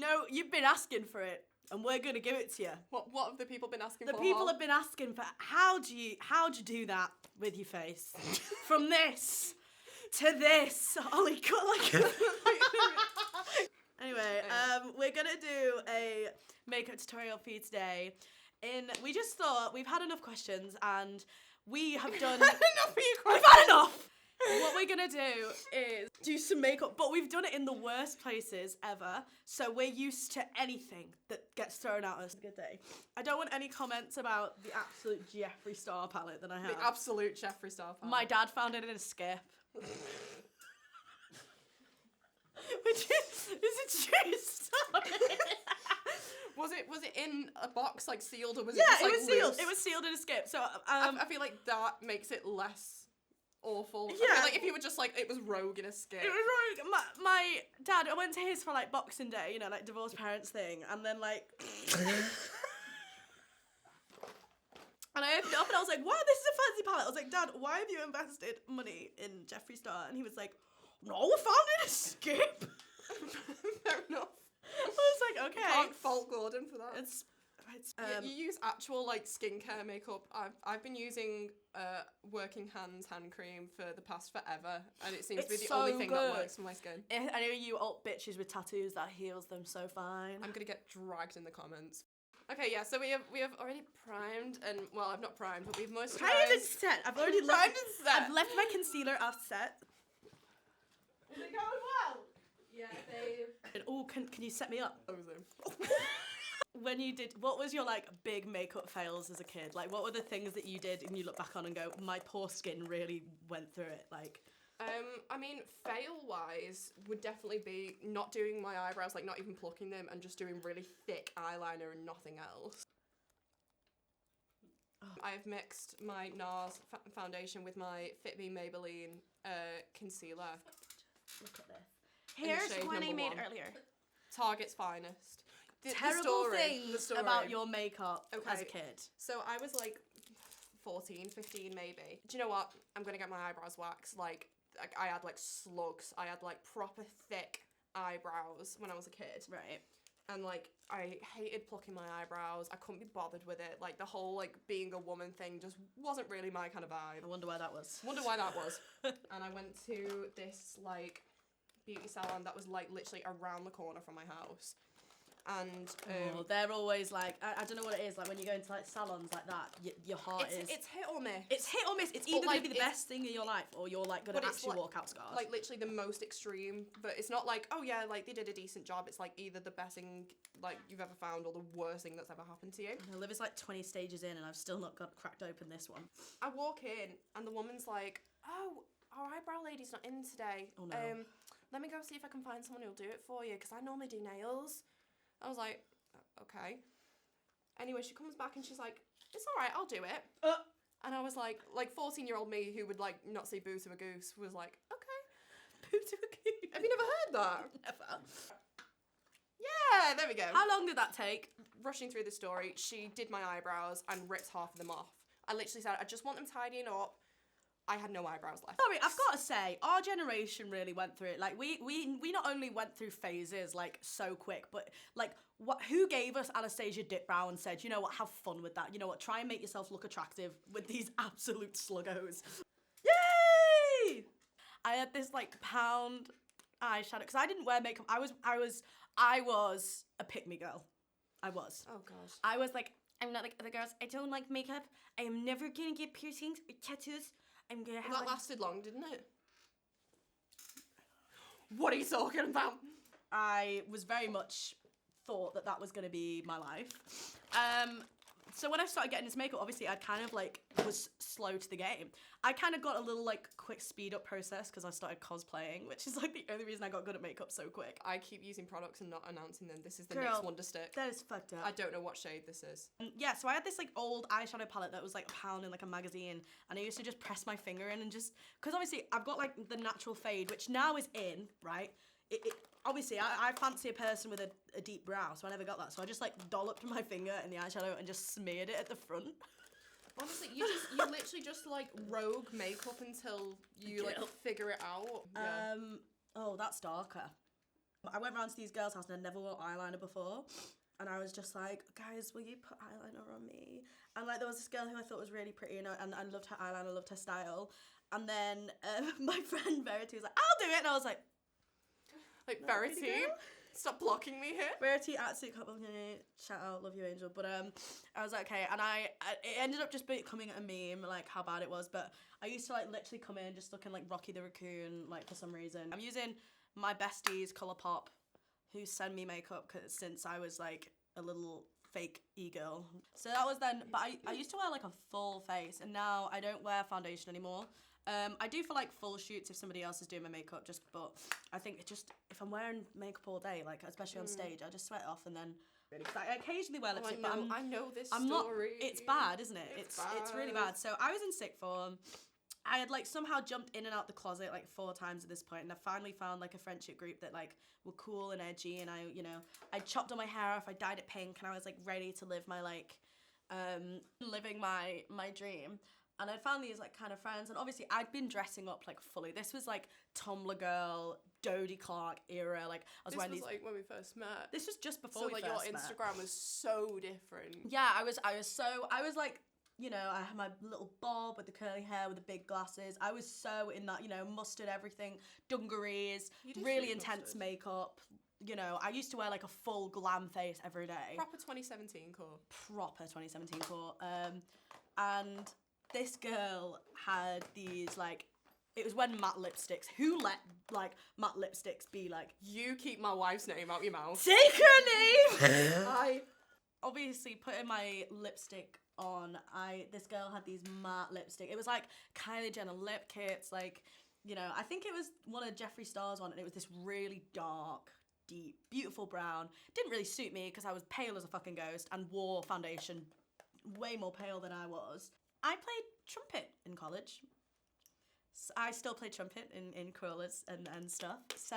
know, you've been asking for it, and we're gonna give it to you. What have the people been asking for? The people have been asking for how'd you do that with your face? From this to this. Holy God, like Anyway, we're gonna do a makeup tutorial for you today. We just thought we've had enough questions and we have done enough for you. We've had enough! What we're gonna do is do some makeup, but we've done it in the worst places ever, so we're used to anything that gets thrown at us. Good day. I don't want any comments about the absolute Jeffree Star palette that I have. The absolute Jeffree Star palette. My dad found it in a skip. Which is a true story. Was it in a box, like sealed, or was Yeah, it just like it was sealed. loose? It was sealed in a skip. So I feel like that makes it less awful. Yeah. I feel like if you were just like, it was rogue in a skip. It was rogue. My dad, I went to his for like Boxing Day, you know, like divorced parents thing, and then like and I opened it up and I was like, wow, this is a fancy palette. I was like, Dad, why have you invested money in Jeffree Star? And he was like, no, I found it in a skip. Fair enough. I was like, okay. Can't fault Gordon for that. It's you use actual like skincare makeup. I've been using Working Hands hand cream for the past forever, and it seems to be the only thing that works for my skin. I know you alt bitches with tattoos, that heals them so fine. I'm gonna get dragged in the comments. Okay, yeah, so we have already primed, and well, I've not primed, but we've moisturized. Primed and set. I've already primed and set. I've left my concealer offset. Is it going well? Yeah, babe. Oh, can you set me up? Ozone. When you did, what was your like big makeup fails as a kid? Like, what were the things that you did and you look back on and go, my poor skin really went through it? Like, I mean, fail-wise would definitely be not doing my eyebrows, like not even plucking them, and just doing really thick eyeliner and nothing else. Oh. I've mixed my NARS foundation with my Fit Me Maybelline concealer. Look at this. Here's one I made earlier. Target's finest. Terrible things about your makeup as a kid. So I was like 14, 15 maybe. Do you know what? I'm gonna get my eyebrows waxed. Like I had like slugs. I had like proper thick eyebrows when I was a kid. Right. And like I hated plucking my eyebrows. I couldn't be bothered with it. Like the whole like being a woman thing just wasn't really my kind of vibe. I wonder why that was. And I went to this like beauty salon that was like literally around the corner from my house. And they're always like, I don't know what it is, like when you go into like salons like that, your heart is... It's hit or miss. It's hit or miss. It's either going to be the best thing in your life or you're like going to actually like, walk out scarred. Like literally the most extreme, but it's not like, oh yeah, like they did a decent job. It's like either the best thing like you've ever found or the worst thing that's ever happened to you. Liv is like 20 stages in and I've still not got cracked open this one. I walk in and the woman's like, oh, our eyebrow lady's not in today. Oh no. Let me go see if I can find someone who'll do it for you because I normally do nails. I was like, okay. Anyway, she comes back and she's like, it's all right, I'll do it. And I was like 14-year-old me who would like not see boo to a goose was like, okay. Boo to a goose. Have you never heard that? Never. Yeah, there we go. How long did that take? Rushing through the story, she did my eyebrows and ripped half of them off. I literally said, I just want them tidying up. I had no eyebrows left. Sorry, I've got to say, our generation really went through it. Like, we not only went through phases, like, so quick, but, like, who gave us Anastasia Dip Brow and said, you know what, have fun with that. You know what, try and make yourself look attractive with these absolute sluggos. Yay! I had this, like, pound eyeshadow, because I didn't wear makeup. I was a pick-me girl. I was. Oh, gosh. I was like, I'm not like other girls. I don't like makeup. I am never gonna get piercings or tattoos. I'm gonna have that lasted long, didn't it? What are you talking about? I was very much thought that was gonna be my life. So when I started getting this makeup, obviously I kind of like was slow to the game. I kind of got a little like quick speed up process because I started cosplaying, which is like the only reason I got good at makeup so quick. I keep using products and not announcing them. This is the Girl, NYX Wonder Stick. That is fucked up. I don't know what shade this is. Yeah, so I had this like old eyeshadow palette that was like £1 in like a magazine, and I used to just press my finger in and just, because obviously I've got like the natural fade, which now is in, right? Obviously, I fancy a person with a deep brow, so I never got that. So I just like dolloped my finger in the eyeshadow and just smeared it at the front. Honestly, you literally just like rogue makeup until you like figure it out. Yeah. Oh, that's darker. I went round to these girls' house and I never wore eyeliner before. And I was just like, guys, will you put eyeliner on me? And like there was this girl who I thought was really pretty and I loved her eyeliner, loved her style. And then my friend Verity was like, I'll do it. And I was like Verity, stop blocking me here. Verity, absolute couple, shout out, love you, angel. But I was like, okay, and it ended up just becoming a meme, like how bad it was. But I used to like literally come in just looking like Rocky the Raccoon, like for some reason. I'm using my besties Colourpop, who send me makeup since I was like a little fake e-girl. So that was then, but I used to wear like a full face, and now I don't wear foundation anymore. I do for like full shoots if somebody else is doing my makeup, but I think it just, if I'm wearing makeup all day, like especially on stage, I just sweat it off and then I occasionally wear lipstick, but I know this I'm story. Not, it's bad, isn't it? It's really bad. So I was in sixth form. I had like somehow jumped in and out the closet like 4 times at this point, and I finally found like a friendship group that like were cool and edgy, and I chopped all my hair off, I dyed it pink, and I was like ready to live my like living my dream. And I found these like kind of friends, and obviously I'd been dressing up like fully. This was like Tumblr girl, Dodie Clark era. Like I was wearing these. This was like when we first met. This was just before we first met. So like your Instagram was so different. Yeah, I was like, I had my little bob with the curly hair with the big glasses. I was so in that, mustard everything, dungarees, really intense mustard. Makeup. I used to wear like a full glam face every day. Proper 2017 core. Proper 2017 core. And this girl had these like, it was when matte lipsticks, who let like matte lipsticks be like, you keep my wife's name out your mouth. Take her name! I obviously putting my lipstick on, this girl had these matte lipstick. It was like Kylie Jenner lip kits, like, I think it was one of Jeffree Star's one, and it was this really dark, deep, beautiful brown. Didn't really suit me because I was pale as a fucking ghost and wore foundation way more pale than I was. I played trumpet in college. So I still play trumpet in crawlers and stuff. So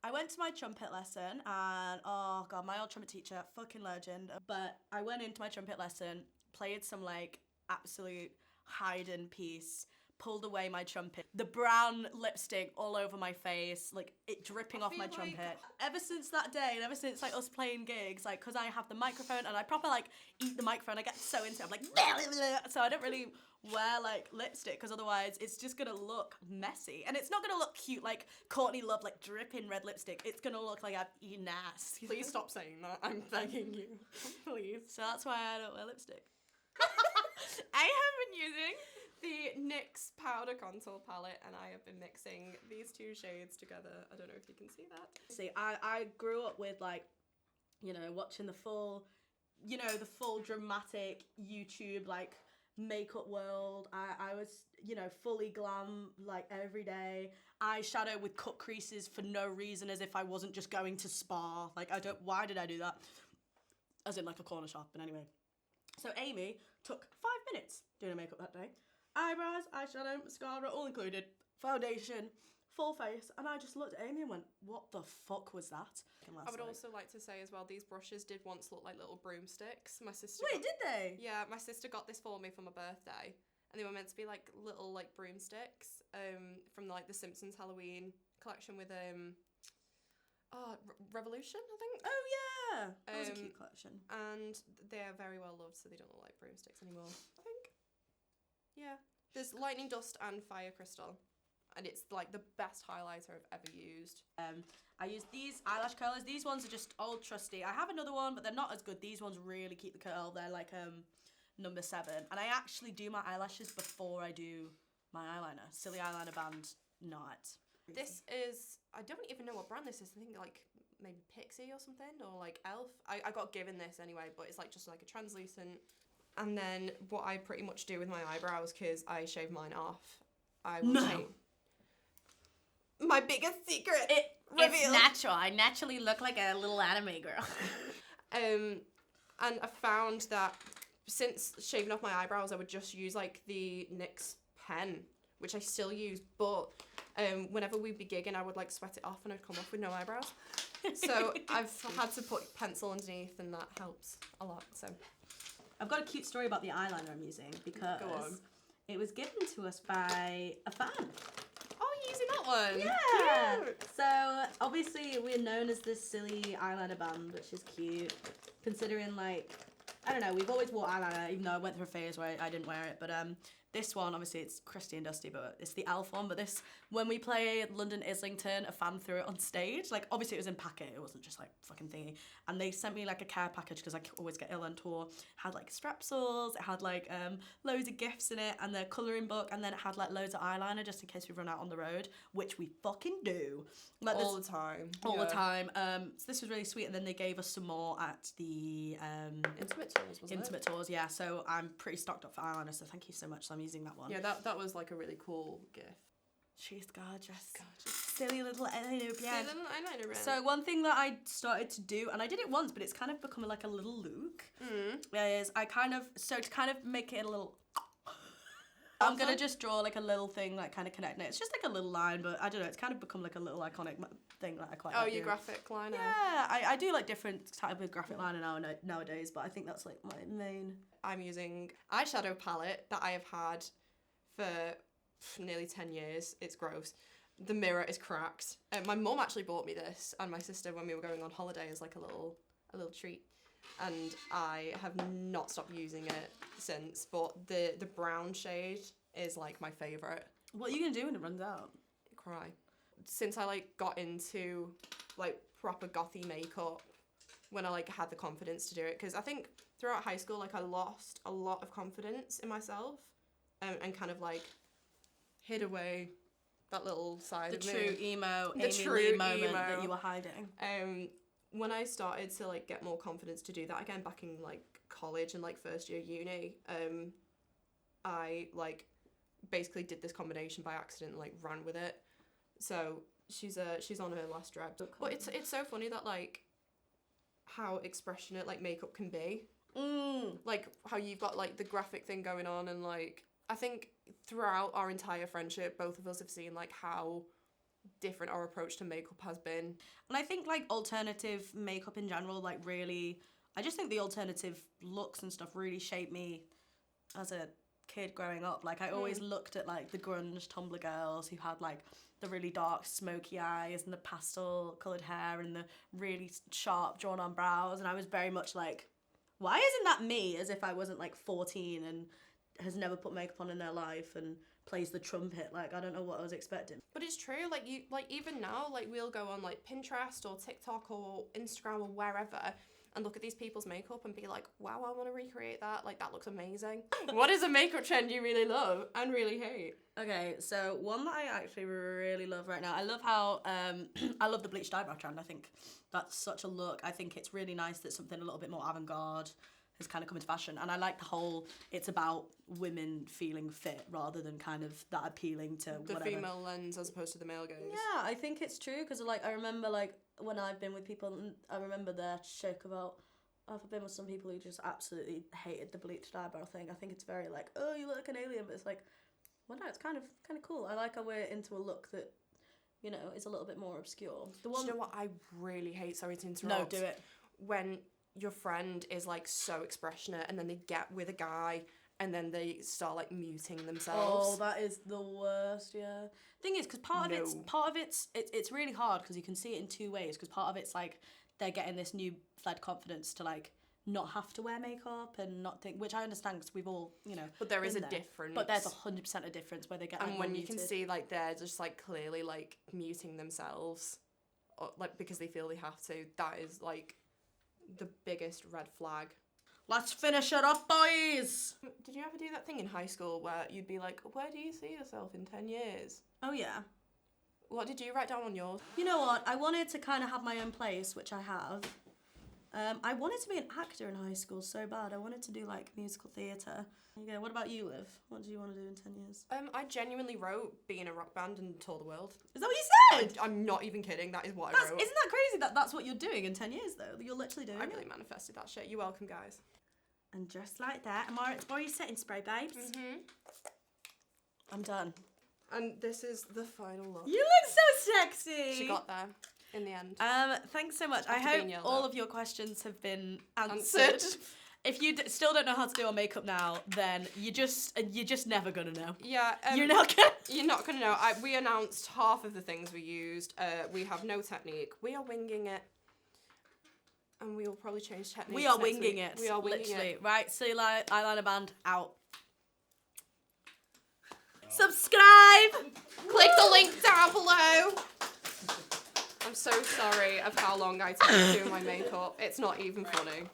I went to my trumpet lesson, and oh god, my old trumpet teacher, fucking legend. But I went into my trumpet lesson, played some like absolute Haydn piece, pulled away my trumpet, the brown lipstick all over my face, like it dripping off my trumpet. Ever since that day, and ever since like us playing gigs, like because I have the microphone and I proper like eat the microphone, I get so into it, I'm like so I don't really wear like lipstick because otherwise it's just gonna look messy, and it's not gonna look cute like Courtney Love like dripping red lipstick. It's gonna look like I've eaten ass. Please stop saying that, I'm begging you. Please. So that's why I don't wear lipstick. I have been using the NYX powder contour palette, and I have been mixing these 2 shades together. I don't know if you can see that. See, I grew up with like, watching the full dramatic YouTube like makeup world. I was, fully glam like every day. Eyeshadow with cut creases for no reason, as if I wasn't just going to spa. Like why did I do that? As in like a corner shop, but anyway. So Amy took 5 minutes doing her makeup that day. Eyebrows, eyeshadow, mascara, all included. Foundation, full face. And I just looked at Amy and went, what the fuck was that? I would also like to say as well, these brushes did once look like little broomsticks. My sister Wait, did they? Yeah, my sister got this for me for my birthday. And they were meant to be like little like broomsticks from like the Simpsons Halloween collection with Revolution, I think. Oh yeah, that was a cute collection. And they are very well loved, so they don't look like broomsticks anymore, I think. Yeah. There's lightning dust and fire crystal, and it's like the best highlighter I've ever used. I use these eyelash curlers. These ones are just old trusty. I have another one, but they're not as good. These ones really keep the curl. They're like number 7, and I actually do my eyelashes before I do my eyeliner. Silly eyeliner band, not. This is, I don't even know what brand this is. I think like maybe Pixie or something, or like Elf. I got given this anyway, but it's like just like a translucent. And then what I pretty much do with my eyebrows, because I shave mine off, I will take my biggest secret. It's natural. I naturally look like a little anime girl. And I found that since shaving off my eyebrows, I would just use like the NYX pen, which I still use, but whenever we'd be gigging, I would like sweat it off and I'd come off with no eyebrows. So I've had to put pencil underneath, and that helps a lot. So I've got a cute story about the eyeliner I'm using, because it was given to us by a fan. Oh, you're using that one. Yeah. Cute. So obviously we're known as this silly eyeliner band, which is cute. Considering like, I don't know, we've always wore eyeliner, even though I went through a phase where I didn't wear it. But this one, obviously it's Christy and Dusty, but it's the elf one. But this, when we played London Islington, a fan threw it on stage. Like obviously it was in packet, it wasn't just like fucking thingy. And they sent me like a care package because I always get ill on tour. It had like strepsils, it had like loads of gifts in it, and the colouring book, and then it had like loads of eyeliner just in case we run out on the road, which we fucking do. Like All the time. All the time. So this was really sweet, and then they gave us some more at the Intimate tours, wasn't Intimate tours, yeah. So I'm pretty stocked up for eyeliner, so thank you so much. So I'm using that one. Yeah, that was like a really cool gift. She's gorgeous. Silly little eyeliner. Yeah. Eyeliner. So one thing that I started to do, and I did it once, but it's kind of become like a little look. Is I kind of, so to kind of make it a little, I'm gonna just draw like a little thing, like kind of connecting it. It's just like a little line, but I don't know. It's kind of become like a little iconic thing that I quite like. Oh, your graphic liner. Yeah, I do like different type of graphic liner nowadays, but I think that's like my main. I'm using eyeshadow palette that I have had for nearly 10 years. It's gross. The mirror is cracked. My mum actually bought me this, and my sister when we were going on holiday as like a little treat. And I have not stopped using it since. But the brown shade is like my favourite. What are you gonna do when it runs out? Cry. Since I like got into like proper gothy makeup, when I like had the confidence to do it, because I think throughout high school like I lost a lot of confidence in myself, and kind of like hid away that little side of me. The true emo, The Amy true Lee moment emo. that you were hiding. When I started to like get more confidence to do that again back in like college and like first year uni, I like basically did this combination by accident and like ran with it. So she's on her last drag. But it's so funny that like how expressionate like makeup can be. Like how you've got like the graphic thing going on, and like I think throughout our entire friendship both of us have seen like how different our approach to makeup has been. And I think like alternative makeup in general, like really, I just think the alternative looks and stuff really shaped me as a kid growing up. Like I always looked at like the grunge Tumblr girls who had like the really dark smoky eyes and the pastel coloured hair and the really sharp drawn on brows, and I was very much like, why isn't that me? As if I wasn't like 14 and has never put makeup on in their life and plays the trumpet. Like I don't know what I was expecting. But it's true, like you like even now like we'll go on like Pinterest or TikTok or Instagram or wherever and look at these people's makeup and be like, wow, I want to recreate that. Like that looks amazing. What is a makeup trend you really love and really hate? Okay, so one that I actually really love right now, I love how I love the bleached eyebrow trend. I think that's such a look. I think it's really nice that something a little bit more avant-garde has kind of come into fashion, and I like the whole it's about women feeling fit rather than kind of that appealing to the whatever. Female lens as opposed to the male gaze. Yeah, I think it's true because like I remember like when I've been with people, and I remember their joke about I've been with some people who just absolutely hated the bleached eyebrow thing. I think it's very like, oh, you look like an alien, but it's like, well, no, it's kind of cool. I like how we're into a look that, you know, is a little bit more obscure. The one. Do you know what I really hate? Sorry to interrupt. No, do it. When your friend is like so expressionate and then they get with a guy and then they start like muting themselves. Oh, that is the worst. Yeah. Thing is, because part of it's really hard because you can see it in two ways. Because part of it's like they're getting this new fled confidence to like not have to wear makeup and not think, which I understand because we've all, you know. But there is a difference. But there's 100% a difference where they get. And like, when you muted. can see like they're just like clearly like muting themselves, or, like because they feel they have to. That is like the biggest red flag. Let's finish it up, boys! Did you ever do that thing in high school where you'd be like, where do you see yourself in 10 years? Oh, yeah. What did you write down on yours? You know what? I wanted to kind of have my own place, which I have. I wanted to be an actor in high school so bad. I wanted to do, like, musical theatre. Yeah, what about you, Liv? What do you want to do in 10 years? I genuinely wrote be in a rock band and tour the world. Is that what you said? I'm not even kidding. That is what I wrote. Isn't that crazy that that's what you're doing in 10 years, though? That you're literally doing I really manifested that shit. You're welcome, guys. And just like that, tomorrow you're setting spray, babes. Mm-hmm. I'm done. And this is the final look. You look so sexy! She got there in the end. Thanks so much. I After hope being yelled all at. of your questions have been answered. if you still don't know how to do our makeup now, then you're just never gonna know. Yeah. You're not gonna know. We announced half of the things we used. We have no technique. We are winging it. And we will probably change techniques. We are winging it. We are winging literally. it. Right, see eyeliner band out. Subscribe! Click the link down below. I'm so sorry of how long I take doing my makeup. It's not even funny.